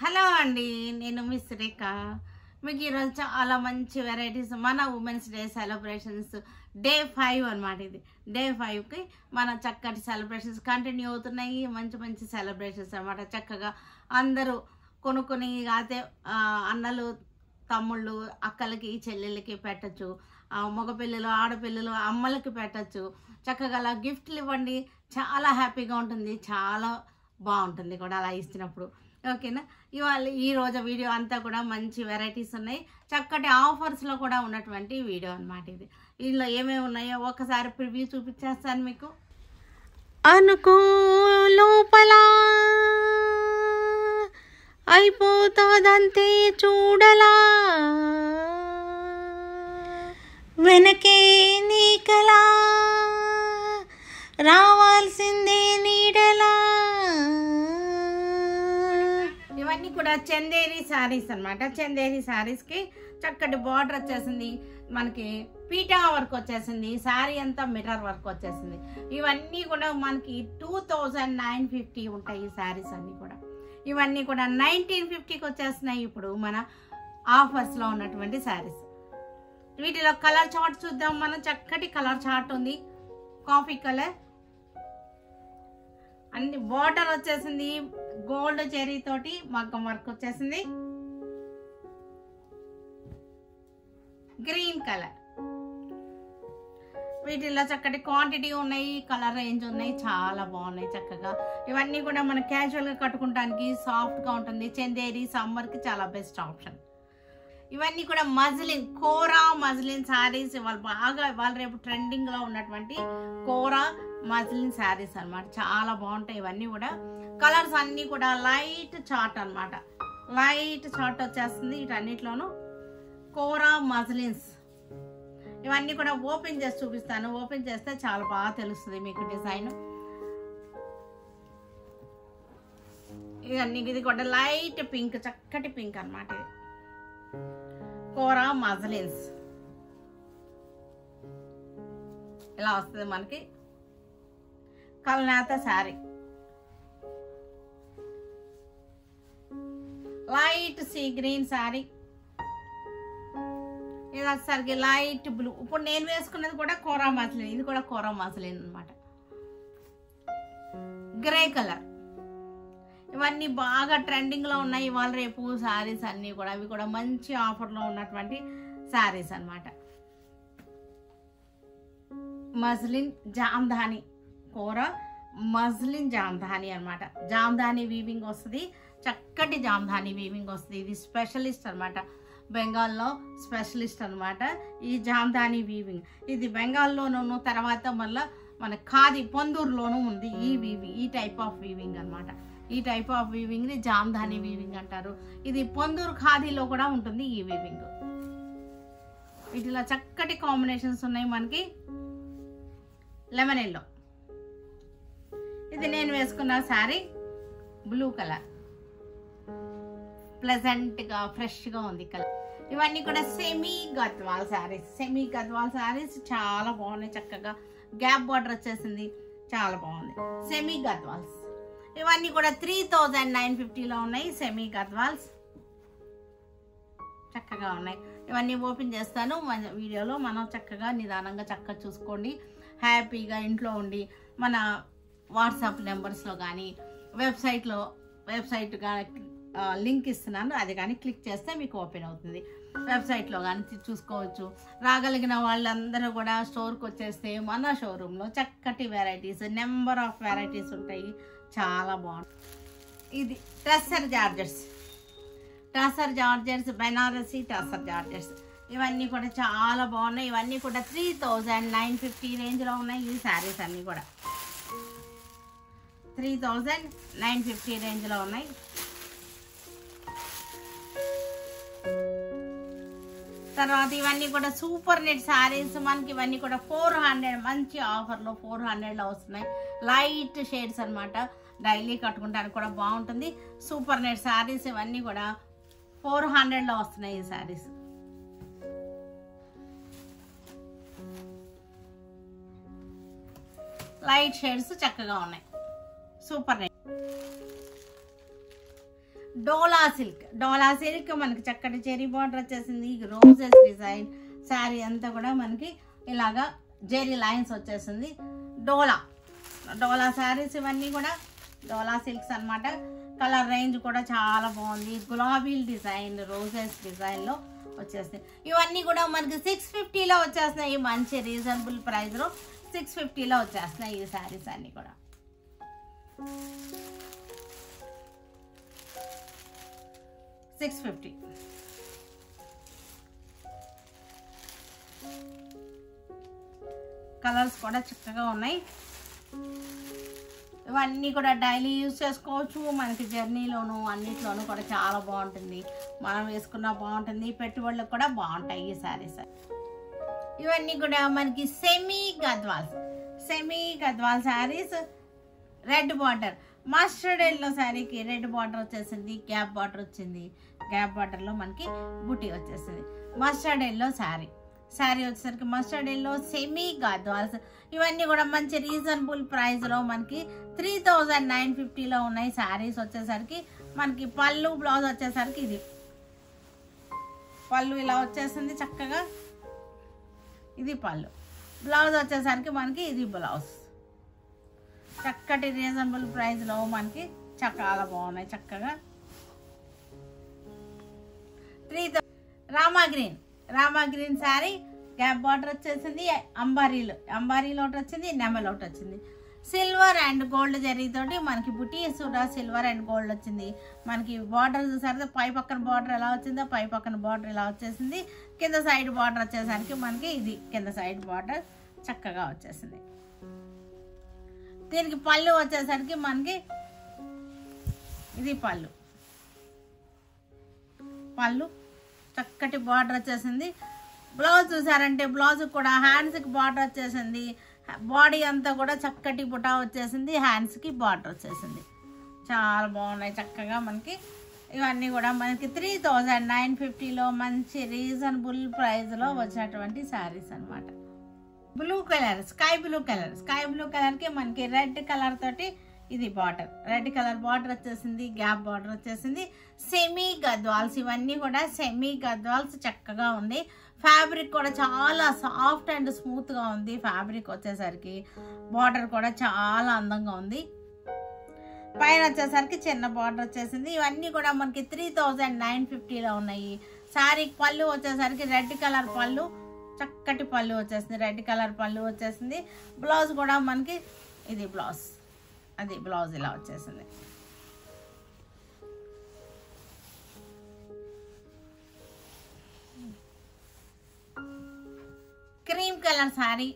Hello అండి, నేను miss రేఖ. మీకు ఈరోజు చాలా మంచి వెరైటీస్ మన ఉమెన్స్ డే సెలబ్రేషన్స్ డే 5 అనమాట. ఇది డే 5కి మన చక్కటి సెలబ్రేషన్స్ కంటిన్యూ అవుతున్నాయి. మంచి మంచి సెలబ్రేషన్స్ అనమాట. చక్కగా అందరూ కొనుక్కొని అయితే అన్నలు తమ్ముళ్ళు అక్కలకి చెల్లెళ్ళకి పెట్టచ్చు, మగపిల్లలు ఆడపిల్లలు అమ్మలకి పెట్టచ్చు. చక్కగా అలా గిఫ్ట్లు ఇవ్వండి, చాలా హ్యాపీగా ఉంటుంది, చాలా బాగుంటుంది కూడా అలా ఇచ్చినప్పుడు. ఓకేనా? ఈరోజు వీడియో అంతా కూడా మంచి వెరైటీస్ ఉన్నాయి, చక్కటి ఆఫర్స్లో కూడా ఉన్నటువంటి వీడియో అనమాట. ఇందులో ఏమేమి ఉన్నాయో ఒకసారి ప్రివ్యూ చూపించేస్తాను మీకు. అనుకో లోపల అయిపోతుందంతే చూడలా, వెనకే నీకలా రావాల్సిందే నీడలా. ఇవన్నీ కూడా చందేరి శారీస్ అనమాట. చందేరి శారీస్కి చక్కటి బార్డర్ వచ్చేసింది, మనకి పీటా వర్క్ వచ్చేసింది, శారీ అంతా మిర్రర్ వర్క్ వచ్చేసింది. ఇవన్నీ కూడా మనకి 2950 ఉంటాయి ఈ శారీస్ అన్నీ కూడా. ఇవన్నీ కూడా 1950కి వచ్చేస్తున్నాయి ఇప్పుడు మన ఆఫర్స్లో ఉన్నటువంటి శారీస్. వీటిలో కలర్ చార్ట్ చూద్దాం మనం. చక్కటి కలర్ చార్ట్ ఉంది, కాఫీ కలర్, అన్ని బార్డర్ వచ్చేసింది, గోల్డ్ జెరీ తోటి మగ్గం వర్క్ వచ్చేసింది, గ్రీన్ కలర్. వీటిల్లో చక్కటి క్వాంటిటీ ఉన్నాయి, కలర్ రేంజ్ ఉన్నాయి, చాలా బాగున్నాయి చక్కగా. ఇవన్నీ కూడా మనం క్యాజువల్గా కట్టుకుంటానికి సాఫ్ట్గా ఉంటుంది. చందేరి సమ్మర్కి చాలా బెస్ట్ ఆప్షన్. ఇవన్నీ కూడా మజ్లిన్, కోరా మజ్లిన్ శారీస్. ఇవాళ రేపు ట్రెండింగ్లో ఉన్నటువంటి కోరా మజ్లిన్ శారీస్ అనమాట. చాలా బాగుంటాయి ఇవన్నీ కూడా. కలర్స్ అన్నీ కూడా లైట్ చార్ట్ అనమాట, లైట్ చార్ట్ వచ్చేస్తుంది వీటన్నిటిలోనూ. కోరా మజ్లిన్స్ ఇవన్నీ కూడా ఓపెన్ చేసి చూపిస్తాను. ఓపెన్ చేస్తే చాలా బాగా తెలుస్తుంది మీకు డిజైన్. ఇవన్నీ ఇది కూడా లైట్ పింక్, చక్కటి పింక్ అనమాట. ఇది కోరా మజ్లిన్స్ ఇలా వస్తుంది మనకి. కల్నేత sari, light sea green sari. ఇది వచ్చేసరికి లైట్ బ్లూ. ఇప్పుడు నేను వేసుకున్నది కూడా కోరా మస్లిన్, ఇది కూడా కోరా మస్లిన్ అనమాట. Grey colour. ఇవన్నీ బాగా ట్రెండింగ్లో ఉన్నాయి ఇవాళ రేపు శారీస్ అన్నీ కూడా. అవి కూడా మంచి ఆఫర్లో ఉన్నటువంటి శారీస్ అనమాట. మస్లిన్ జామ్దాని, కోరా మస్లిన్ జామ్దాని అనమాట. జామ్దాని వీవింగ్ వస్తుంది, చక్కటి జామ్దాని వీవింగ్ వస్తుంది. ఇది స్పెషలిస్ట్ అనమాట, బెంగాల్లో స్పెషలిస్ట్ అనమాట ఈ జామ్దాని వీవింగ్. ఇది బెంగాల్లోనూ, తర్వాత మళ్ళీ మన ఖాదీ పొందూరులోనూ ఉంది ఈ వీవింగ్, ఈ టైప్ ఆఫ్ వీవింగ్ అనమాట. ఈ టైప్ ఆఫ్ వీవింగ్ని జామ్దాని వీవింగ్ అంటారు. ఇది పొందూరు ఖాదీలో కూడా ఉంటుంది ఈ వీవింగ్. వీటిలో చక్కటి కాంబినేషన్స్ ఉన్నాయి మనకి. లెమన్ ఎల్లో, ఇది నేను వేసుకున్న శారీ బ్లూ కలర్, ప్లెజెంట్గా ఫ్రెష్గా ఉంది కలర్. ఇవన్నీ కూడా సెమీ గద్వాల్ శారీస్. సెమీ గద్వాల్ శారీస్ చాలా బాగున్నాయి, చక్కగా గ్యాప్ బార్డర్ వచ్చేసింది, చాలా బాగుంది. సెమీ గద్వాల్స్ ఇవన్నీ కూడా 3950లో ఉన్నాయి. సెమీ గద్వాల్స్ చక్కగా ఉన్నాయి. ఇవన్నీ ఓపెన్ చేస్తాను వీడియోలో. మనం చక్కగా నిదానంగా చక్కగా చూసుకోండి. హ్యాపీగా ఇంట్లో ఉండి మన వాట్సాప్ నెంబర్స్లో కానీ వెబ్సైట్ లింక్ ఇస్తున్నాను, అది కానీ క్లిక్ చేస్తే మీకు ఓపెన్ అవుతుంది. వెబ్సైట్లో కానీ చూసుకోవచ్చు. రాగలిగిన వాళ్ళందరూ కూడా స్టోర్కి వచ్చేస్తే మన షోరూంలో చక్కటి వెరైటీస్, నెంబర్ ఆఫ్ వెరైటీస్ ఉంటాయి, చాలా బాగుంటుంది. ఇది tussar georgettes, tussar georgettes, Banarasi tussar georgettes. ఇవన్నీ కూడా చాలా బాగున్నాయి. ఇవన్నీ కూడా 3950 రేంజ్లో ఉన్నాయి ఈ శారీస్ అన్నీ కూడా. 3950 రేంజ్లో ఉన్నాయి. తర్వాత ఇవన్నీ కూడా సూపర్ నెట్ శారీస్ మనకి. ఇవన్నీ కూడా 400, మంచి ఆఫర్లో 400లో వస్తున్నాయి. లైట్ షేడ్స్ అనమాట, డైలీ కట్టుకుంటానికి కూడా బాగుంటుంది. సూపర్ నెట్ శారీస్ ఇవన్నీ కూడా 400లో వస్తున్నాయి ఈ శారీస్. లైట్ షేడ్స్ చక్కగా ఉన్నాయి, సూపర్ నెట్. డోలా సిల్క్ మనకి చక్కటి చెరీ బార్డర్ వచ్చేసింది, రోజెస్ డిజైన్. శారీ అంతా కూడా మనకి ఇలాగా జెరీ లైన్స్ వచ్చేసింది. డోలా శారీస్ ఇవన్నీ కూడా డోలా సిల్క్స్ అన్నమాట. కలర్ రేంజ్ కూడా చాలా బాగుంది. గులాబీ డిజైన్, రోజెస్ డిజైన్లో వచ్చేస్తాయి. ఇవన్నీ కూడా మనకి 650లో వచ్చేస్తున్నాయి. మంచి రీజనబుల్ ప్రైస్లో 650లో వచ్చేస్తున్నాయి ఈ శారీస్ అన్నీ కూడా. $650. కలర్స్ కూడా చక్కగా ఉన్నాయి. ఇవన్నీ కూడా డైలీ యూజ్ చేసుకోవచ్చు. మనకి జర్నీలోను అన్నిట్లోనూ కూడా చాలా బాగుంటుంది. మనం వేసుకున్నా బాగుంటుంది, పెట్టుబడులకు కూడా బాగుంటాయి ఈ శారీస్. ఇవన్నీ కూడా మనకి semi Gadwal saris. Red border, mustard yellow శారీకి రెడ్ బార్డర్ వచ్చేసింది, గ్యాప్ బార్డర్ వచ్చింది. గ్యాప్ బార్డర్లో మనకి బుటీ వచ్చేసింది. మస్టర్డ్ ఎల్లో శారీ వచ్చేసరికి మస్టర్డ్ ఎల్లో సెమీ గద్వాల్స్. ఇవన్నీ కూడా మంచి రీజనబుల్ ప్రైస్లో మనకి 3950లో ఉన్నాయి. శారీస్ వచ్చేసరికి మనకి పళ్ళు బ్లౌజ్ వచ్చేసరికి ఇది పళ్ళు ఇలా వచ్చేసింది చక్కగా. ఇది పళ్ళు, బ్లౌజ్ వచ్చేసరికి మనకి ఇది బ్లౌజ్. చక్కటి రీజనబుల్ ప్రైస్లో మనకి చాలా బాగున్నాయి చక్కగా. Rama green sari, gap border వచ్చేసింది. అంబారీలో ఒకటి వచ్చింది, నెమల్ ఒకటి వచ్చింది. సిల్వర్ అండ్ గోల్డ్ జరీతోటి మనకి బుటీ కూడా సిల్వర్ అండ్ గోల్డ్ వచ్చింది. మనకి బార్డర్ చూసారు, పై పక్కన బార్డర్ ఎలా వచ్చిందో పై పక్కన బార్డర్ ఇలా వచ్చేసింది. కింద సైడ్ బార్డర్ వచ్చేసరికి మనకి ఇది కింద సైడ్ బార్డర్ చక్కగా వచ్చేసింది. దీనికి పళ్ళు వచ్చేసరికి మనకి ఇది పళ్ళు చక్కటి బార్డర్ వచ్చేసింది. బ్లౌజ్ చూసారంటే బ్లౌజ్ కూడా హ్యాండ్స్కి బార్డర్ వచ్చేసింది. బాడీ అంతా కూడా చక్కటి బుటా వచ్చేసింది, హ్యాండ్స్కి బార్డర్ వచ్చేసింది. చాలా బాగున్నాయి చక్కగా మనకి. ఇవన్నీ కూడా మనకి 3950లో మంచి రీజనబుల్ ప్రైస్లో వచ్చినటువంటి శారీస్ అనమాట. స్కై బ్లూ కలర్కి మనకి రెడ్ కలర్ తోటి ఇది బార్డర్, రెడ్ కలర్ బార్డర్ వచ్చేసింది, గ్యాప్ బార్డర్ వచ్చేసింది. సెమీ గద్వాల్స్, ఇవన్నీ కూడా సెమీ గద్వాల్స్ చక్కగా ఉంది. ఫ్యాబ్రిక్ కూడా చాలా సాఫ్ట్ అండ్ స్మూత్గా ఉంది. ఫ్యాబ్రిక్ వచ్చేసరికి బార్డర్ కూడా చాలా అందంగా ఉంది. పైన వచ్చేసరికి చిన్న బార్డర్ వచ్చేసింది. ఇవన్నీ కూడా మనకి 3950లో ఉన్నాయి. శారీకి పళ్ళు వచ్చేసరికి రెడ్ కలర్ పళ్ళు, చక్కటి పళ్ళు వచ్చేసింది, రెడ్ కలర్ పళ్ళు వచ్చేసింది. బ్లౌజ్ కూడా మనకి ఇది బ్లౌజ్, అది బ్లౌజ్ ఇలా వచ్చేసింది. క్రీమ్ కలర్ శారీ,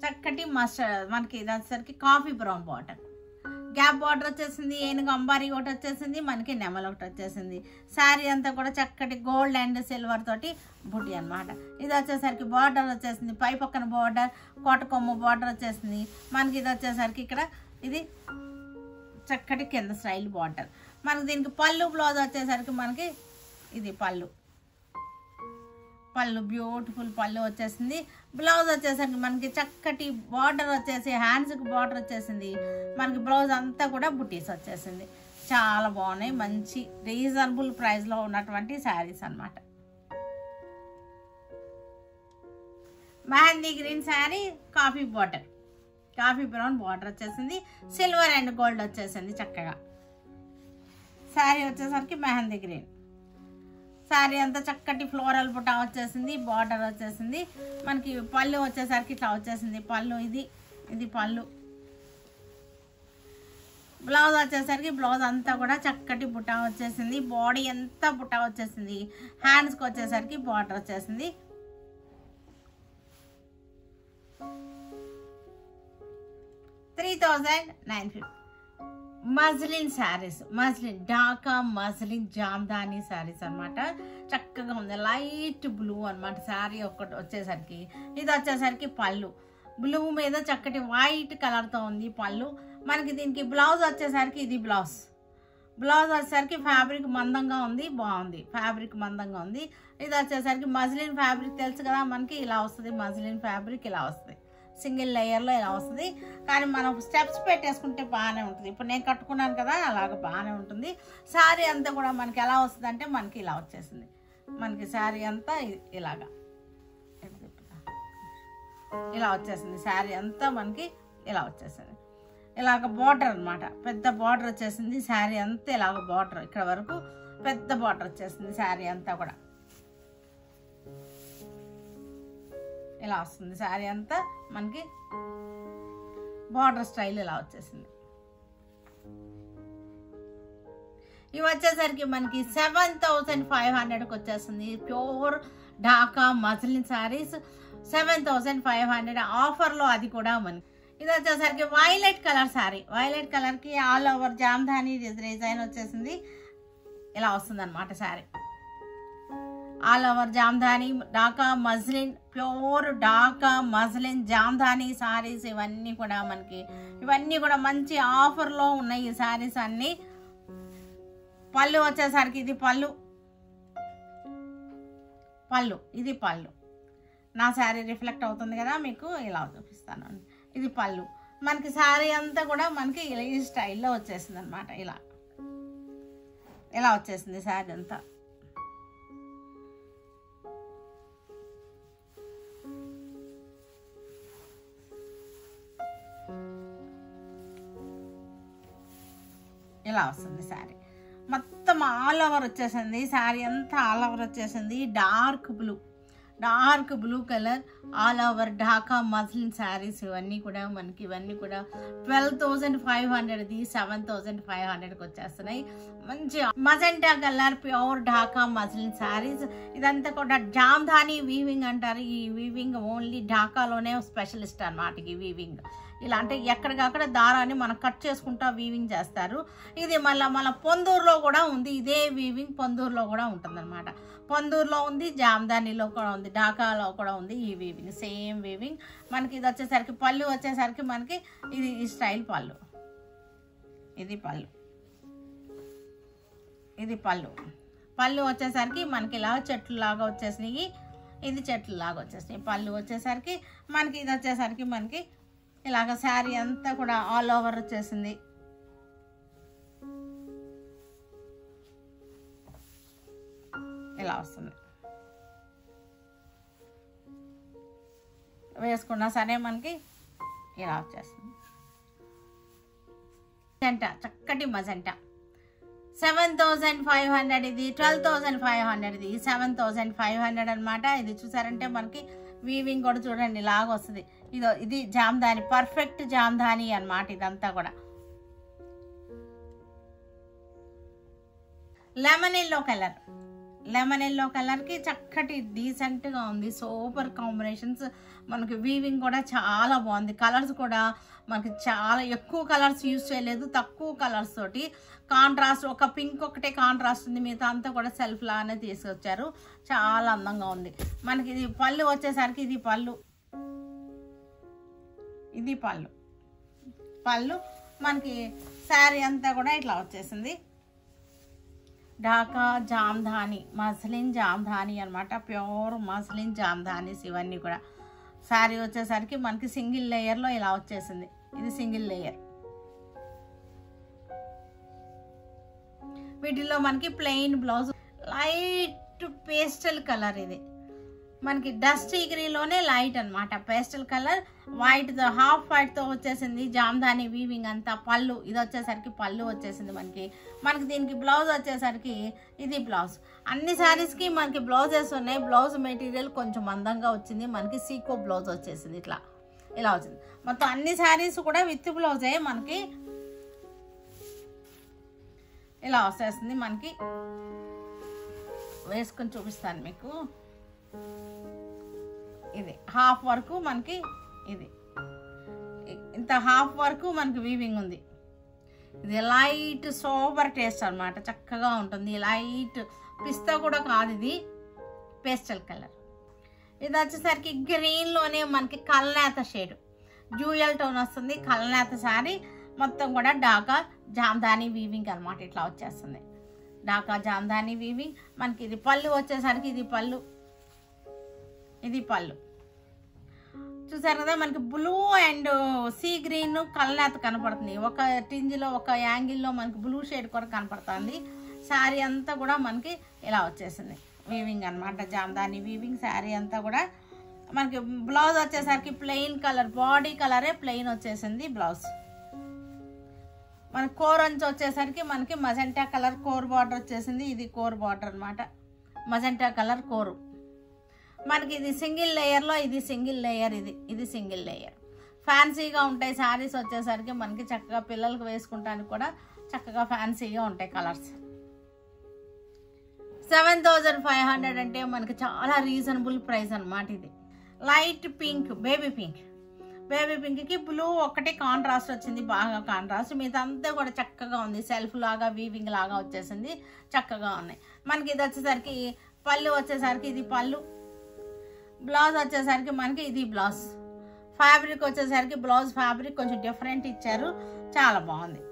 చక్కటి మస్టర్డ్ మనకి ఇది వచ్చేసరికి coffee brown border, gap border వచ్చేసింది. ఏనుగు అంబారీ ఒకటి వచ్చేసింది, మనకి నెమల్ ఒకటి వచ్చేసింది. శారీ అంతా కూడా చక్కటి గోల్డ్ అండ్ సిల్వర్ తోటి బుటీ అనమాట. ఇది వచ్చేసరికి బార్డర్ వచ్చేసింది, పై పక్కన బార్డర్ కోటకొమ్మ బార్డర్ వచ్చేసింది. మనకి ఇది వచ్చేసరికి ఇక్కడ ఇది చక్కటి కింద స్టైల్ బార్డర్. మనకి దీనికి పళ్ళు బ్లౌజ్ వచ్చేసరికి మనకి ఇది పళ్ళు బ్యూటిఫుల్ పళ్ళు వచ్చేసింది. బ్లౌజ్ వచ్చేసరికి మనకి చక్కటి బార్డర్ వచ్చేసి హ్యాండ్స్కి బార్డర్ వచ్చేసింది. మనకి బ్లౌజ్ అంతా కూడా బుటీస్ వచ్చేసింది. చాలా బాగున్నాయి, మంచి రీజనబుల్ ప్రైస్లో ఉన్నటువంటి శారీస్ అనమాట. Mehndi green sari, coffee brown border వచ్చేసింది, సిల్వర్ అండ్ గోల్డ్ వచ్చేసింది చక్కగా. శారీ వచ్చేసరికి మెహందీ గ్రీన్ శారీ అంతా చక్కటి ఫ్లోరల్ బుటా వచ్చేసింది, బార్డర్ వచ్చేసింది. మనకి పళ్ళు వచ్చేసరికి ఇట్లా వచ్చేసింది పళ్ళు, ఇది పళ్ళు. బ్లౌజ్ వచ్చేసరికి బ్లౌజ్ అంతా కూడా చక్కటి బుటా వచ్చేసింది, బాడీ అంతా బుటా వచ్చేసింది. హ్యాండ్స్కి వచ్చేసరికి బార్డర్ వచ్చేసింది. $3950. మజ్లిన్ శారీస్, ఢాకా మజ్లిన్ జామ్దాని శారీస్ అనమాట. చక్కగా ఉంది, లైట్ బ్లూ అనమాట శారీ ఒకటి వచ్చేసరికి. ఇది వచ్చేసరికి పళ్ళు బ్లూ మీద చక్కటి వైట్ కలర్తో ఉంది పళ్ళు. మనకి దీనికి బ్లౌజ్ వచ్చేసరికి ఇది బ్లౌజ్ వచ్చేసరికి ఫ్యాబ్రిక్ మందంగా ఉంది, బాగుంది, ఫ్యాబ్రిక్ మందంగా ఉంది. ఇది వచ్చేసరికి మజ్లిన్ ఫ్యాబ్రిక్ తెలుసు కదా మనకి, ఇలా వస్తుంది మజ్లిన్ ఫ్యాబ్రిక్ ఇలా వస్తుంది. సింగిల్ లేయర్లో ఇలా వస్తుంది. కానీ మనం స్టెప్స్ పెట్టేసుకుంటే బాగానే ఉంటుంది. ఇప్పుడు నేను కట్టుకున్నాను కదా, అలాగ బాగానే ఉంటుంది. శారీ అంతా కూడా మనకి ఎలా వస్తుంది అంటే మనకి ఇలా వచ్చేసింది. మనకి శారీ అంతా ఇలాగా ఇలా వచ్చేసింది. శారీ అంతా మనకి ఇలా వచ్చేసింది. ఇలాగ బార్డర్ అనమాట, పెద్ద బార్డర్ వచ్చేసింది. శారీ అంతా ఇలాగ బార్డర్ ఇక్కడ వరకు పెద్ద బార్డర్ వచ్చేసింది. శారీ అంతా కూడా ఇలా వస్తుంది. శారీ అంతా మనకి బార్డర్ స్టైల్ ఇలా వచ్చేసింది. ఇవి వచ్చేసరికి మనకి 7,500కి వచ్చేస్తుంది. ప్యూర్ ఢాకా మస్లిన్ శారీస్ 7,500 ఆఫర్లో, అది కూడా మనకి. ఇది వచ్చేసరికి వైలెట్ కలర్ శారీ. వైలెట్ కలర్కి ఆల్ ఓవర్ జామ్దాని డిజైన్ వచ్చేసింది. ఇలా వస్తుంది అనమాట sari. All over Jamdani Dhaka muslin, pure Dhaka muslin Jamdani saris ఇవన్నీ కూడా మనకి, ఇవన్నీ కూడా మంచి ఆఫర్లో ఉన్నాయి ఈ శారీస్ అన్నీ. పళ్ళు వచ్చేసరికి ఇది పళ్ళు, ఇది పళ్ళు. నా శారీ రిఫ్లెక్ట్ అవుతుంది కదా మీకు, ఇలా చూపిస్తాను. ఇది పళ్ళు. మనకి శారీ అంతా కూడా మనకి ఈ స్టైల్లో వచ్చేసింది అనమాట. ఇలా వచ్చేసింది శారీ అంతా. ఇలా వస్తుంది శారీ మొత్తం ఆల్ ఓవర్ వచ్చేసింది. శారీ అంతా ఆల్ ఓవర్ వచ్చేసింది. Dark blue colour all over Dhaka muslin saris ఇవన్నీ కూడా మనకి, ఇవన్నీ కూడా 12,500ది 7,500కి వచ్చేస్తున్నాయి. మంచి magenta colour pure Dhaka muslin saris. ఇదంతా కూడా జామ్దాని వీవింగ్ అంటారు. ఈ వీవింగ్ ఓన్లీ ఢాకాలోనే స్పెషలిస్ట్ అన్నమాట ఈ వీవింగ్. ఇలా అంటే ఎక్కడికక్కడ దారాన్ని మనం కట్ చేసుకుంటా వీవింగ్ చేస్తారు. ఇది మళ్ళీ పొందూరులో కూడా ఉంది. ఇదే వీవింగ్ పొందూరులో కూడా ఉంటుందన్నమాట. పొందూరులో ఉంది, జామ్దానిలో కూడా ఉంది, ఢాకాలో కూడా ఉంది ఈ వీవింగ్, సేమ్ వీవింగ్. మనకి ఇది వచ్చేసరికి పళ్ళు వచ్చేసరికి మనకి ఇది ఈ స్టైల్ పళ్ళు. ఇది పళ్ళు వచ్చేసరికి మనకి ఇలా చెట్లు లాగా వచ్చేసినాయి. ఇది చెట్లు లాగా వచ్చేసినాయి. పళ్ళు వచ్చేసరికి మనకి ఇది వచ్చేసరికి మనకి ఇలాగ శారీ అంతా కూడా ఆల్ ఓవర్ వచ్చేసింది. ఇలా వస్తుంది. వేసుకున్నా సరే మనకి ఇలా వచ్చేస్తుంది. చక్కటి మజెంటా 7,500 ఇది, 12,500 ఇది, 7,500 అనమాట. ఇది చూసారంటే మనకి వీవింగ్ కూడా చూడండి ఇలాగ వస్తుంది. ఇది జామ్దాని, పర్ఫెక్ట్ జామ్దాని అన్నమాట. ఇదంతా కూడా లెమన్ ఎల్లో కలర్కి చక్కటి డీసెంట్గా ఉంది. Super combinations. మనకి వీవింగ్ కూడా చాలా బాగుంది. కలర్స్ కూడా మనకి చాలా ఎక్కువ కలర్స్ యూజ్ చేయలేదు, తక్కువ కలర్స్ తోటి. కాంట్రాస్ట్ ఒక పింక్ ఒకటే కాంట్రాస్ట్ ఉంది, మిగతా అంతా కూడా సెల్ఫ్ లానే తీసుకొచ్చారు. చాలా అందంగా ఉంది. మనకి ఇది పళ్ళు వచ్చేసరికి ఇది పళ్ళు మనకి శారీ అంతా కూడా ఇట్లా వచ్చేసింది. ఢాకా జామ్దాని మస్లిన్ జామ్దాని అనమాట. ప్యూర్ మస్లిన్ జామ్దానీస్ ఇవన్నీ కూడా. శారీ వచ్చేసరికి మనకి సింగిల్ లేయర్లో ఇలా వచ్చేసింది. ఇది సింగిల్ లేయర్. వీటిల్లో మనకి plain blouse, light pastel colour. ఇది మనకి డస్టీ గ్రీన్లోనే లైట్ అనమాట, పేస్టల్ కలర్. వైట్తో హాఫ్ వైట్తో వచ్చేసింది జామ్దాని వీవింగ్ అంతా. పళ్ళు ఇది వచ్చేసరికి పళ్ళు వచ్చేసింది మనకి. దీనికి బ్లౌజ్ వచ్చేసరికి ఇది బ్లౌజ్. అన్ని శారీస్కి మనకి బ్లౌజెస్ ఉన్నాయి. బ్లౌజ్ మెటీరియల్ కొంచెం మందంగా వచ్చింది మనకి. సీకో బ్లౌజ్ వచ్చేసింది. ఇలా వచ్చింది మొత్తం. అన్ని శారీస్ కూడా విత్ బ్లౌజే మనకి ఇలా వచ్చేస్తుంది. మనకి వేసుకొని చూపిస్తాను మీకు. ఇది హాఫ్ వరకు మనకి, ఇది ఇంత హాఫ్ వరకు మనకి వీవింగ్ ఉంది. ఇది లైట్ సోబర్ టేస్ట్ అనమాట. చక్కగా ఉంటుంది. లైట్ పిస్తా కూడా కాదు, ఇది పేస్టల్ కలర్. ఇది వచ్చేసరికి గ్రీన్లోనే మనకి కల్నేత షేడ్, డ్యూయల్ టోన్ వస్తుంది. కల్నేత శారీ మొత్తం కూడా ఢాకా జామ్దాని వీవింగ్ అనమాట. ఇట్లా వచ్చేస్తుంది ఢాకా జామ్దాని వీవింగ్. మనకి ఇది పళ్ళు వచ్చేసరికి ఇది పళ్ళు చూసారు కదా, మనకి బ్లూ అండ్ సీ గ్రీన్ కలనేత కనపడుతుంది. ఒక టింజ్లో ఒక యాంగిల్లో మనకి బ్లూ షేడ్ కూడా కనపడుతుంది. శారీ అంతా కూడా మనకి ఇలా వచ్చేసింది వీవింగ్ అనమాట, జామ్దాని వీవింగ్. శారీ అంతా కూడా మనకి బ్లౌజ్ వచ్చేసరికి ప్లెయిన్ కలర్, బాడీ కలరే ప్లెయిన్ వచ్చేసింది బ్లౌజ్. మన కోర్ అంచు వచ్చేసరికి మనకి మజెంటా కలర్ కోర్ బార్డర్ వచ్చేసింది. ఇది కోర్ బార్డర్ అనమాట, మజెంటా కలర్ కోరు. మనకి ఇది సింగిల్ లేయర్లో, ఇది సింగిల్ లేయర్, ఇది సింగిల్ లేయర్. ఫ్యాన్సీగా ఉంటాయి శారీస్ వచ్చేసరికి మనకి, చక్కగా పిల్లలకు వేసుకుంటానికి కూడా చక్కగా ఫ్యాన్సీగా ఉంటాయి కలర్స్. 7500 అంటే మనకి చాలా రీజనబుల్ ప్రైస్ అనమాట. ఇది లైట్ పింక్, బేబీ పింక్కి బ్లూ ఒక్కటే కాంట్రాస్ట్ వచ్చింది, బాగా కాంట్రాస్ట్. మీదంతా కూడా చక్కగా ఉంది, సెల్ఫ్ లాగా వీవింగ్ లాగా వచ్చేసింది, చక్కగా ఉన్నాయి. మనకి ఇది వచ్చేసరికి పళ్ళు వచ్చేసరికి ఇది పళ్ళు, బ్లౌజ్ వచ్చేసరికి మనకి ఇది బ్లౌజ్. ఫ్యాబ్రిక్ వచ్చేసరికి బ్లౌజ్ ఫ్యాబ్రిక్ కొంచెం డిఫరెంట్ ఇచ్చారు, చాలా బాగుంది,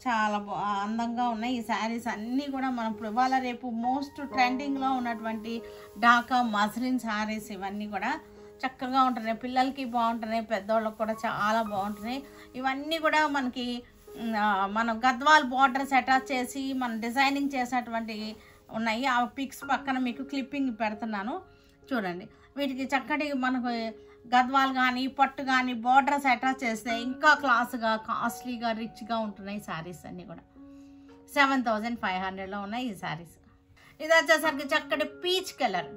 చాలా అందంగా ఉన్నాయి ఈ శారీస్ అన్నీ కూడా. మనం ఇప్పుడు ఇవాళ రేపు మోస్ట్ ట్రెండింగ్లో ఉన్నటువంటి ఢాకా మస్లిన్ శారీస్ ఇవన్నీ కూడా చక్కగా ఉంటున్నాయి, పిల్లలకి బాగుంటున్నాయి, పెద్దవాళ్ళకి కూడా చాలా బాగుంటున్నాయి. ఇవన్నీ కూడా మనకి మనం గద్వాల్ బార్డర్స్ అటాచ్ చేసి మనం డిజైనింగ్ చేసినటువంటి ఉన్నాయి. ఆ పిక్స్ పక్కన మీకు క్లిప్పింగ్ పెడుతున్నాను చూడండి. వీటికి చక్కటి మనకు గద్వాల్ కానీ పట్టు కానీ బార్డర్స్ అటాచ్ చేస్తే ఇంకా క్లాస్గా, కాస్ట్లీగా, రిచ్గా ఉంటున్నాయి శారీస్ అన్నీ కూడా. 7500లో ఉన్నాయి ఈ శారీస్. ఇది వచ్చేసరికి చక్కటి పీచ్ కలర్,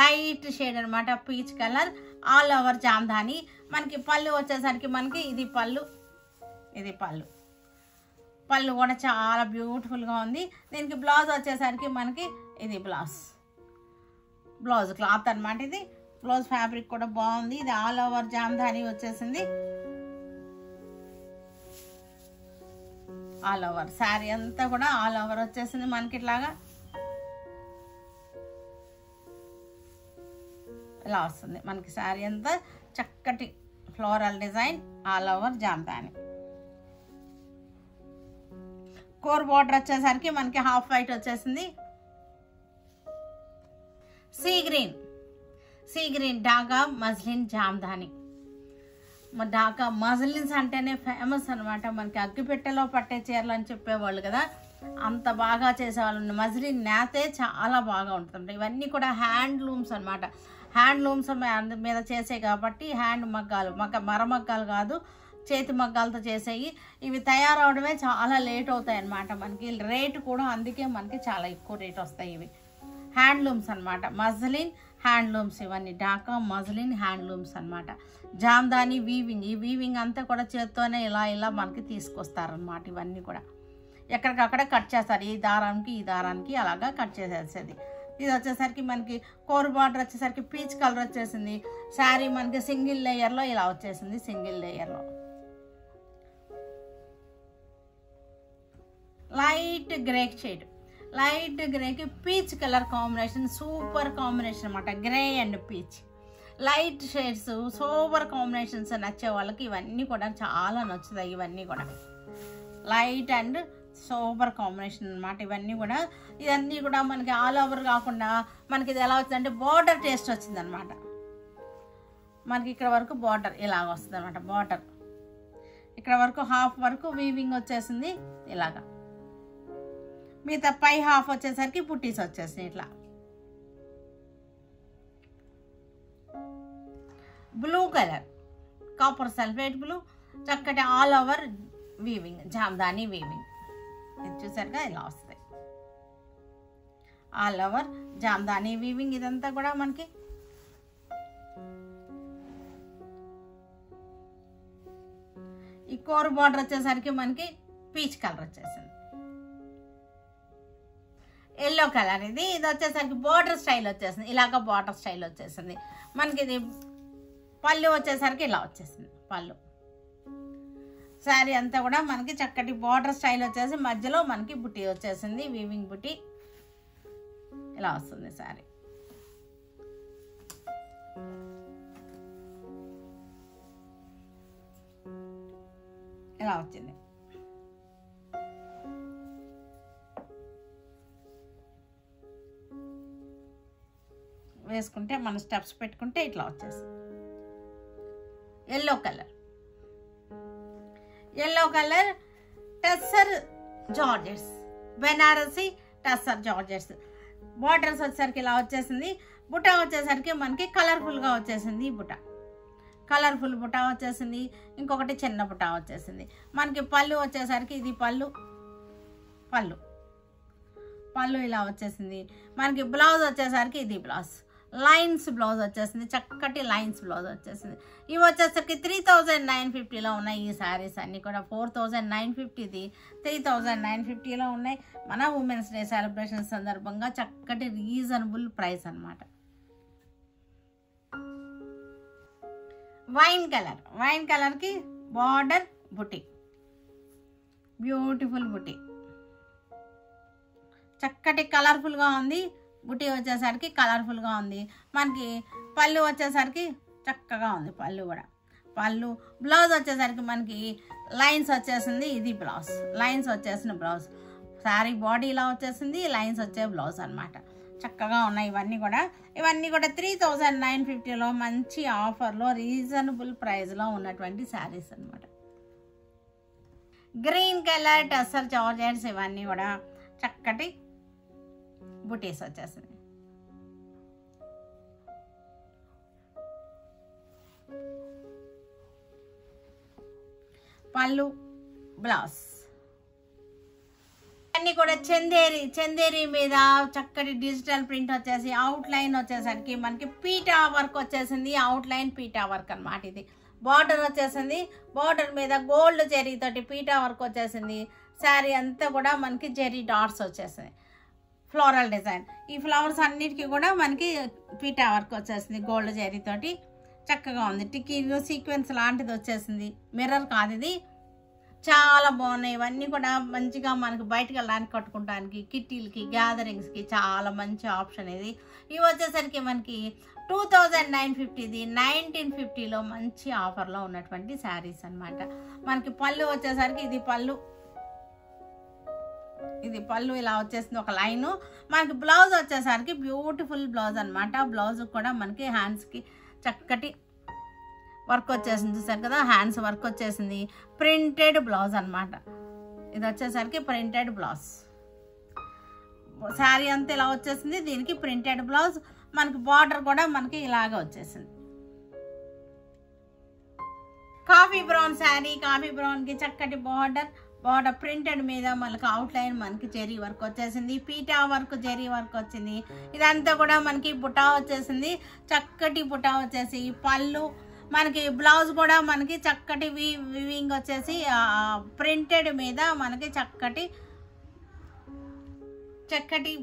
లైట్ షేడ్ అనమాట, peach colour, all over Jamdani. మనకి పళ్ళు వచ్చేసరికి మనకి ఇది పళ్ళు, ఇది పళ్ళు కూడా చాలా బ్యూటిఫుల్గా ఉంది. దీనికి బ్లౌజ్ వచ్చేసరికి మనకి ఇది బ్లౌజ్ క్లాత్ అనమాట. ఇది బ్లౌజ్ ఫ్యాబ్రిక్ కూడా బాగుంది. ఇది ఆల్ ఓవర్ జామ్దాని వచ్చేసింది, ఆల్ ఓవర్ శారీ అంతా కూడా ఆల్ ఓవర్ వచ్చేసింది మనకి ఇట్లాగా ఇలా వస్తుంది మనకి శారీ అంతా. చక్కటి floral design, all over Jamdani. Core border వచ్చేసరికి మనకి హాఫ్ వైట్ వచ్చేసింది. Sea green Dhaka muslin Jamdani. Dhaka muslins అంటేనే ఫేమస్ అనమాట. మనకి అగ్గిపెట్టెలో పట్టే చీరలు అని చెప్పేవాళ్ళు కదా, అంత బాగా చేసేవాళ్ళు. మస్లిన్ నేతే చాలా బాగా ఉంటుంది. ఇవన్నీ కూడా హ్యాండ్లూమ్స్ అనమాట, హ్యాండ్లూమ్స్ మీద చేసే కాబట్టి హ్యాండ్ మగ్గాలు, మరమగ్గాలు కాదు, చేతి మగ్గాలతో చేసేవి. ఇవి తయారవడమే చాలా లేట్ అవుతాయి అన్నమాట. మనకి రేటు కూడా అందుకే మనకి చాలా ఎక్కువ రేట్ వస్తాయి. ఇవి హ్యాండ్లూమ్స్ అనమాట, మస్లిన్ హ్యాండ్లూమ్స్. ఇవన్నీ ఢాకా మస్లిన్ హ్యాండ్లూమ్స్ అనమాట. జామ్దాని వీవింగ్, ఈ వీవింగ్ అంతా కూడా చేత్తోనే ఇలా మనకి తీసుకొస్తారనమాట. ఇవన్నీ కూడా ఎక్కడికక్కడ కట్ చేస్తారు, ఈ దారానికి అలాగా కట్ చేసేది. ఇది వచ్చేసరికి మనకి కోర్ బార్డర్ వచ్చేసరికి పీచ్ కలర్ వచ్చేసింది. శారీ మనకి సింగిల్ లేయర్లో ఇలా వచ్చేసింది, సింగిల్ లేయర్లో. లైట్ గ్రే షేడ్, లైట్ గ్రేకి peach colour combination, super combination అనమాట. Grey and peach light shades, super combinations నచ్చే వాళ్ళకి ఇవన్నీ కూడా చాలా నచ్చుతాయి. ఇవన్నీ కూడా లైట్ అండ్ సూపర్ కాంబినేషన్ అనమాట. ఇవన్నీ కూడా మనకి ఆల్ ఓవర్ కాకుండా మనకి ఇది ఎలా వచ్చిందంటే బార్డర్ టేస్ట్ వచ్చింది అనమాట. మనకి ఇక్కడ వరకు బార్డర్ ఇలాగ వస్తుంది అనమాట. బార్డర్ ఇక్కడ వరకు హాఫ్ వరకు వీవింగ్ వచ్చేసింది ఇలాగా. మిగతా పై హాఫ్ వచ్చేసరికి పుట్టీస్ వచ్చేసింది ఇట్లా. Blue colour, copper sulphate blue, చక్కటి all over weaving, Jamdani weaving. ఇది చూసారుగా ఇలా వస్తుంది, ఆల్ ఓవర్ జామ్దాని వీవింగ్. ఇదంతా కూడా మనకి ఈ కోర్ బార్డర్ వచ్చేసరికి మనకి పీచ్ కలర్ వచ్చేసింది, ఎల్లో కలర్. ఇది వచ్చేసరికి బార్డర్ స్టైల్ వచ్చేసింది, ఇలాగ బార్డర్ స్టైల్ వచ్చేసింది మనకి. ఇది పళ్ళు వచ్చేసరికి ఇలా వచ్చేసింది పళ్ళు. శారీ అంతా కూడా మనకి చక్కటి బార్డర్ స్టైల్ వచ్చేసి మధ్యలో మనకి బుట్టి వచ్చేసింది, వీవింగ్ బుట్టి ఇలా వస్తుంది శారీ. ఇలా వచ్చింది. వేసుకుంటే మన స్టెప్స్ పెట్టుకుంటే ఇట్లా వచ్చేస్తుంది. Yellow colour tussar georgettes, Banarasi tussar georgettes. Borders వచ్చేసరికి ఇలా వచ్చేసింది. బుటా వచ్చేసరికి మనకి కలర్ఫుల్గా వచ్చేసింది. కలర్ఫుల్ బుటా వచ్చేసింది. ఇంకొకటి చిన్న బుటా వచ్చేసింది. మనకి పళ్ళు వచ్చేసరికి ఇది పళ్ళు ఇలా వచ్చేసింది. మనకి బ్లౌజ్ వచ్చేసరికి ఇది లైన్స్ బ్లౌజ్ వచ్చేసింది. చక్కటి లైన్స్ బ్లౌజ్ వచ్చేసింది. ఇవి వచ్చేసరికి 3950లో ఉన్నాయి. ఈ శారీస్ అన్నీ కూడా 4950, 3950లో ఉన్నాయి. మన ఉమెన్స్ డే సెలబ్రేషన్ సందర్భంగా చక్కటి రీజనబుల్ ప్రైస్ అన్నమాట. వైన్ కలర్కి బార్డర్ బుటీ, బ్యూటిఫుల్ బుటీ, చక్కటి కలర్ఫుల్గా ఉంది. బుటీ వచ్చేసరికి కలర్ఫుల్గా ఉంది. మనకి పళ్ళు వచ్చేసరికి చక్కగా ఉంది. పళ్ళు బ్లౌజ్ వచ్చేసరికి మనకి లైన్స్ వచ్చేసింది. ఇది లైన్స్ వచ్చేసిన బ్లౌజ్. శారీ బాడీ ఇలా వచ్చేసింది, లైన్స్ వచ్చే బ్లౌజ్ అనమాట. చక్కగా ఉన్నాయి ఇవన్నీ కూడా 3950లో మంచి ఆఫర్లో రీజనబుల్ ప్రైస్లో ఉన్నటువంటి శారీస్ అనమాట. గ్రీన్ కలర్ టస్సర్ జార్జెట్స్, ఇవన్నీ కూడా చక్కటి బుటీస్ వచ్చేసింది. పళ్ళు బ్లౌజ్ అన్నీ కూడా చందేరి మీద చక్కటి డిజిటల్ ప్రింట్ వచ్చేసి అవుట్ లైన్ వచ్చేసరికి మనకి పీటా వర్క్ వచ్చేసింది. అవుట్ లైన్ పీటా వర్క్ అనమాట. ఇది బార్డర్ వచ్చేసింది. బార్డర్ మీద గోల్డ్ జెరీ తోటి పీటా వర్క్ వచ్చేసింది. శారీ అంతా కూడా మనకి జెరీ డాట్స్ వచ్చేసింది. Floral design. ఈ ఫ్లవర్స్ అన్నిటికీ కూడా మనకి పీటా వర్క్ వచ్చేసింది. గోల్డ్ జెరీ తోటి చక్కగా ఉంది. టిక్కీలు సీక్వెన్స్ లాంటిది వచ్చేసింది. మిర్రర్ కాదు ఇది. చాలా బాగున్నాయి ఇవన్నీ కూడా. మంచిగా మనకి బయటకు వెళ్ళడానికి కట్టుకోవడానికి, కిట్టీలకి, గ్యాదరింగ్స్కి చాలా మంచి ఆప్షన్ ఇది. ఇవి వచ్చేసరికి మనకి 2950, 1950లో మంచి ఆఫర్లో ఉన్నటువంటి శారీస్ అనమాట. మనకి పళ్ళు వచ్చేసరికి ఇది పళ్ళు ఇలా వచ్చేసింది ఒక లైను. మనకి బ్లౌజ్ వచ్చేసరికి బ్యూటిఫుల్ బ్లౌజ్ అనమాట. బ్లౌజ్ కూడా మనకి హ్యాండ్స్కి చక్కటి వర్క్ వచ్చేసింది. చూసారు కదా, హ్యాండ్స్ వర్క్ వచ్చేసింది. ప్రింటెడ్ బ్లౌజ్ అనమాట. ఇది వచ్చేసరికి ప్రింటెడ్ బ్లౌజ్. శారీ అంతా ఇలా వచ్చేసింది. దీనికి ప్రింటెడ్ బ్లౌజ్. మనకి బార్డర్ కూడా మనకి ఇలాగే వచ్చేసింది. కాఫీ బ్రౌన్ శారీ, కాఫీ బ్రౌన్కి చక్కటి బార్డర్ ప్రింటెడ్ మీద మనకి అవుట్ లైన్ మనకి జెరీ వర్క్ వచ్చేసింది. పీటా వర్క్ జెరీ వర్క్ వచ్చింది. ఇదంతా కూడా మనకి బుటా వచ్చేసింది. చక్కటి బుటా వచ్చేసి పళ్ళు. మనకి బ్లౌజ్ కూడా మనకి చక్కటి వివింగ్ వచ్చేసి ప్రింటెడ్ మీద మనకి చక్కటి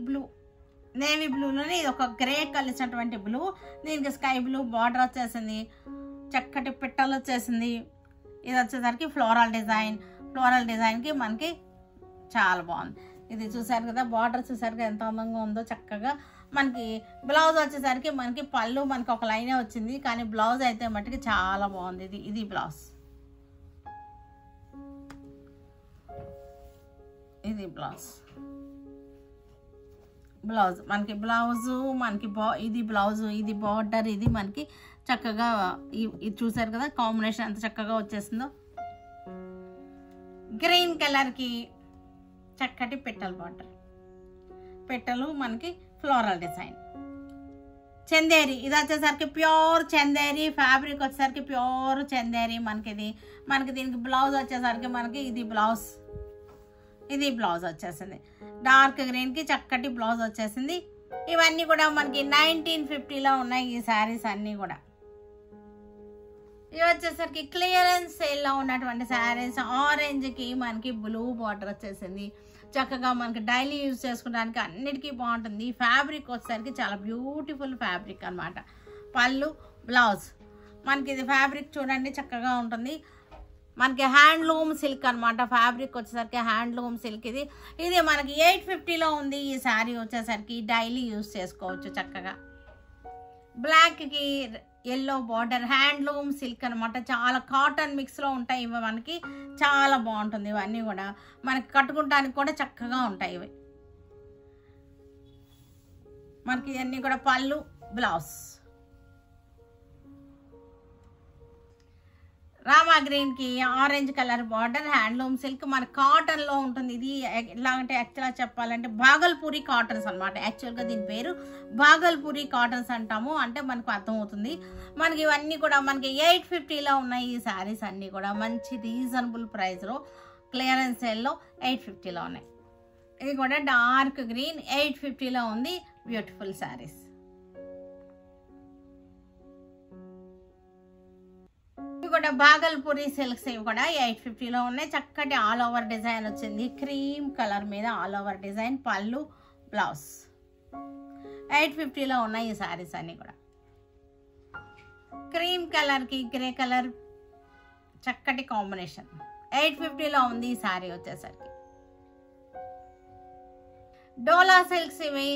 బ్లూ, నేవీ బ్లూలోనే ఇది ఒక గ్రే కలిసినటువంటి బ్లూ. దీనికి స్కై బ్లూ బార్డర్ వచ్చేసింది. చక్కటి పిట్టలు వచ్చేసింది. ఇది వచ్చేసరికి ఫ్లోరల్ డిజైన్కి మనకి చాలా బాగుంది. ఇది చూసారు కదా, బార్డర్ చూసారు కదా ఎంత అందంగా ఉందో చక్కగా. మనకి బ్లౌజ్ వచ్చేసరికి మనకి పళ్ళు మనకి ఒక లైనే వచ్చింది, కానీ బ్లౌజ్ అయితే మట్టుకి చాలా బాగుంది. ఇది బ్లౌజ్. ఇది బ్లౌజ్ మనకి ఇది బ్లౌజ్, ఇది బార్డర్, ఇది మనకి చక్కగా ఇది చూసారు కదా కాంబినేషన్ ఎంత చక్కగా వచ్చేసిందో. గ్రీన్ కలర్కి చక్కటి పెట్టెల బార్డర్, పెట్టెలు మనకి ఫ్లోరల్ డిజైన్. చందేరి, ఇది వచ్చేసరికి ప్యూర్ చందేరి ఫ్యాబ్రిక్ వచ్చేసరికి ప్యూర్ చందేరి మనకి దీనికి బ్లౌజ్ వచ్చేసరికి మనకి ఇది బ్లౌజ్ వచ్చేసింది. డార్క్ గ్రీన్కి చక్కటి బ్లౌజ్ వచ్చేసింది. ఇవన్నీ కూడా మనకి 1950లో ఉన్నాయి ఈ శారీస్ అన్నీ కూడా. ఇవి వచ్చేసరికి క్లియరెన్స్ సేల్లో ఉన్నటువంటి శారీస్. ఆరెంజ్కి మనకి బ్లూ బార్డర్ వచ్చేసింది. చక్కగా మనకి డైలీ యూజ్ చేసుకోవడానికి అన్నిటికీ బాగుంటుంది. ఫ్యాబ్రిక్ వచ్చేసరికి చాలా బ్యూటిఫుల్ ఫ్యాబ్రిక్ అనమాట. పళ్ళు బ్లౌజ్ మనకి ఇది ఫ్యాబ్రిక్ చూడండి చక్కగా ఉంటుంది. మనకి హ్యాండ్లూమ్ సిల్క్ అనమాట. ఫ్యాబ్రిక్ వచ్చేసరికి హ్యాండ్లూమ్ సిల్క్. ఇది మనకి 850లో ఉంది. ఈ శారీ వచ్చేసరికి డైలీ యూజ్ చేసుకోవచ్చు చక్కగా. బ్లాక్కి ఎల్లో బార్డర్, హ్యాండ్లూమ్ సిల్క్ అనమాట. చాలా కాటన్ మిక్స్లో ఉంటాయి ఇవి. మనకి చాలా బాగుంటుంది. ఇవన్నీ కూడా మనకి కట్టుకుంటానికి కూడా చక్కగా ఉంటాయి ఇవి. మనకి ఇవన్నీ కూడా పళ్ళు బ్లౌజ్. రామా గ్రీన్కి orange colour border, handloom silk, మన కాటన్లో ఉంటుంది. ఇది ఎలా అంటే యాక్చువల్గా చెప్పాలంటే భాగల్పూరి కాటన్స్ అనమాట. యాక్చువల్గా దీని పేరు భాగల్పూరి కాటన్స్ అంటాము, అంటే మనకు అర్థమవుతుంది. మనకి ఇవన్నీ కూడా మనకి 850లో ఉన్నాయి. ఈ శారీస్ అన్నీ కూడా మంచి రీజనబుల్ ప్రైస్లో క్లియరెన్స్ సేల్లో 850లో ఉన్నాయి. ఇది కూడా డార్క్ గ్రీన్ 850లో ఉంది. బ్యూటిఫుల్ శారీస్. ఇవి కూడా భాగల్పూరి సిల్క్స్, ఇవి కూడా 850లో ఉన్నాయి. చక్కటి ఆల్ ఓవర్ డిజైన్ వచ్చింది. క్రీమ్ కలర్ మీద ఆల్ ఓవర్ డిజైన్, పళ్ళు, బ్లౌజ్. 850లో ఉన్నాయి ఈ శారీస్ అన్నీ కూడా. క్రీమ్ కలర్కి గ్రే కలర్ చక్కటి కాంబినేషన్. 850లో ఉంది ఈ శారీ వచ్చేసరికి. డోలా సిల్క్స్ ఇవి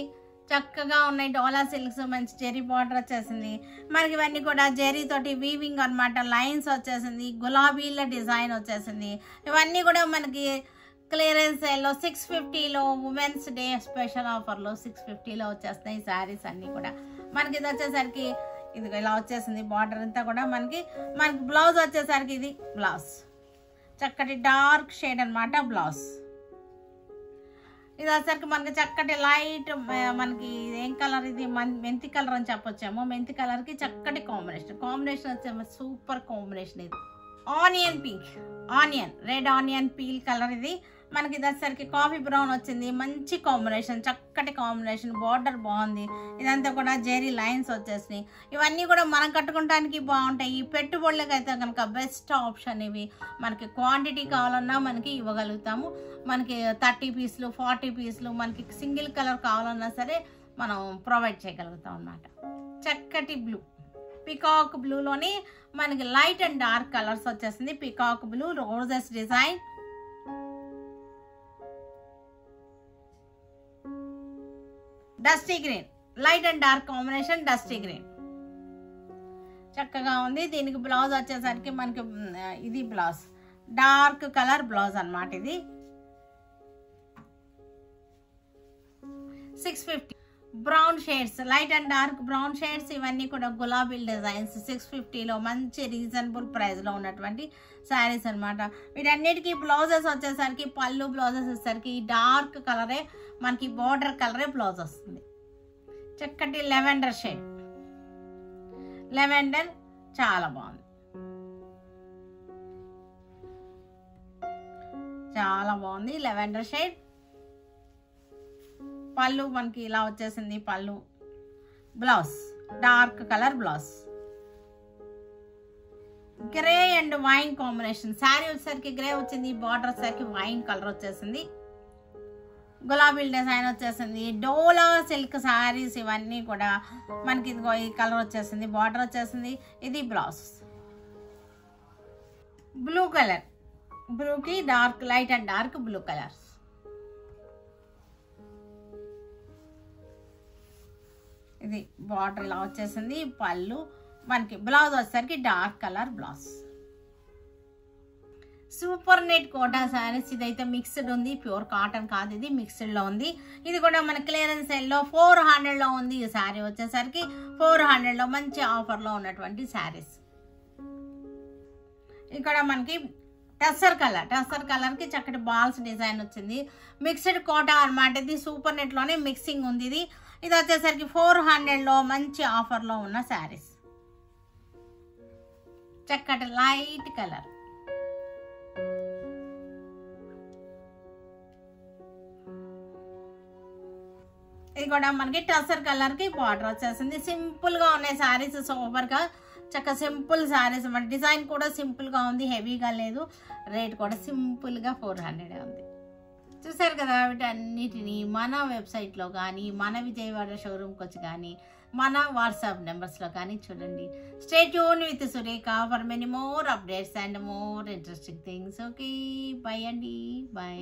చక్కగా ఉన్నాయి. డోలా సిల్క్స్ మంచి జెరీ బార్డర్ వచ్చేసింది. మనకి ఇవన్నీ కూడా జెరీ తోటి వీవింగ్ అనమాట. లైన్స్ వచ్చేసింది, గులాబీల డిజైన్ వచ్చేసింది. ఇవన్నీ కూడా మనకి క్లియరెన్స్ సేల్లో 650లో ఉమెన్స్ డే స్పెషల్ ఆఫర్లో 650లో వచ్చేస్తున్నాయి ఈ శారీస్ అన్నీ కూడా. మనకి ఇది వచ్చేసరికి ఇది ఇలా వచ్చేసింది. బార్డర్ అంతా కూడా మనకి బ్లౌజ్ వచ్చేసరికి ఇది బ్లౌజ్ చక్కటి డార్క్ షేడ్ అనమాట బ్లౌజ్. ఇది వచ్చేసరికి మనకి చక్కటి లైట్, మనకి ఏం కలర్ ఇది, మెంతి కలర్ అని చెప్పొచ్చేమో. మెంతి కలర్కి చక్కటి కాంబినేషన్ వచ్చేమో సూపర్ కాంబినేషన్. ఇది onion pink, red onion peel colour. ఇది మనకి ఇది వచ్చేసరికి కాఫీ బ్రౌన్ వచ్చింది. మంచి కాంబినేషన్, చక్కటి కాంబినేషన్. బార్డర్ బాగుంది. ఇదంతా కూడా జెరీ లైన్స్ వచ్చేసినాయి. ఇవన్నీ కూడా మనం కట్టుకోవడానికి బాగుంటాయి. ఈ పెట్టుబడులకు అయితే కనుక బెస్ట్ ఆప్షన్ ఇవి. మనకి క్వాంటిటీ కావాలన్నా మనకి ఇవ్వగలుగుతాము. మనకి 30 పీసులు 40 పీసులు మనకి సింగిల్ కలర్ కావాలన్నా సరే మనం ప్రొవైడ్ చేయగలుగుతాం అన్నమాట. చక్కటి బ్లూ, పికాక్ బ్లూలోని మనకి లైట్ అండ్ డార్క్ కలర్స్ వచ్చేసింది. Peacock blue, roses design, dusty green, light and dark combination dusty green చక్కగా ఉంది. దీనికి బ్లౌజ్ వచ్చేసరికి మనకి ఇది బ్లౌజ్ డార్క్ కలర్ బ్లౌజ్ అన్నమాట. ఇది 650. Brown shades, light and dark brown shades, ఇవన్నీ కూడా గులాబీ డిజైన్స్ 650లో మంచి రీజనబుల్ ప్రైస్లో ఉన్నటువంటి శారీస్ అనమాట. వీటన్నిటికీ బ్లౌజెస్ వచ్చేసరికి పళ్ళు బ్లౌజెస్ వచ్చేసరికి డార్క్ కలరే మనకి బార్డర్ కలరే బ్లౌజ్ వస్తుంది. చక్కటి లెవెండర్ షేడ్, లెవెండర్ చాలా బాగుంది, చాలా బాగుంది లెవెండర్ షేడ్. పళ్ళు మనకి ఇలా వచ్చేసింది. పళ్ళు, blouse dark colour blouse, grey and wine combination. Sari వచ్చేసరికి గ్రే వచ్చింది, బార్డర్ వచ్చేసరికి వైన్ కలర్ వచ్చేసింది, గులాబీ డిజైన్ వచ్చేసింది. డోలా సిల్క్ శారీస్ ఇవన్నీ కూడా మనకి ఇదిగో ఈ కలర్ వచ్చేసింది, బార్డర్ వచ్చేసింది. ఇది బ్లౌజ్ బ్లూ కలర్, బ్లూకి dark light and dark blue colours. ఇది బార్డర్ ఇలా వచ్చేసింది. పళ్ళు మనకి బ్లౌజ్ వచ్చేసరికి dark colour blouse. Super net Kota saris. ఇదైతే మిక్స్డ్ ఉంది, ప్యూర్ కాటన్ కాదు, ఇది మిక్స్డ్లో ఉంది. ఇది కూడా మన క్లియరెన్స్ సేల్లో 400లో ఉంది. ఈ శారీ వచ్చేసరికి 400లో మంచి ఆఫర్లో ఉన్నటువంటి శారీస్. ఇక్కడ మనకి టస్సర్ కలర్కి చక్కటి బాల్స్ డిజైన్ వచ్చింది. మిక్స్డ్ కోటా అనమాట. ఇది సూపర్ నెట్లోనే మిక్సింగ్ ఉంది. ఇది వచ్చేసరికి 400లో మంచి ఆఫర్లో ఉన్న శారీస్. చక్కటి లైట్ కలర్, ఇది కూడా మనకి టసర్ కలర్కి బార్డర్ వచ్చేసింది. సింపుల్గా ఉన్నాయి శారీస్, సూపర్గా చక్కగా సింపుల్ శారీస్. మన డిజైన్ కూడా సింపుల్గా ఉంది, హెవీగా లేదు. రేట్ కూడా సింపుల్గా 400 ఉంది. చూసారు కదా, వీటన్నిటిని మన వెబ్సైట్లో కానీ, మన విజయవాడ షోరూమ్కి వచ్చి కానీ, మన వాట్సాప్ నెంబర్స్లో కానీ చూడండి. Stay tune with Surekha for many more updates and more interesting things. Okay, by అండి, బై.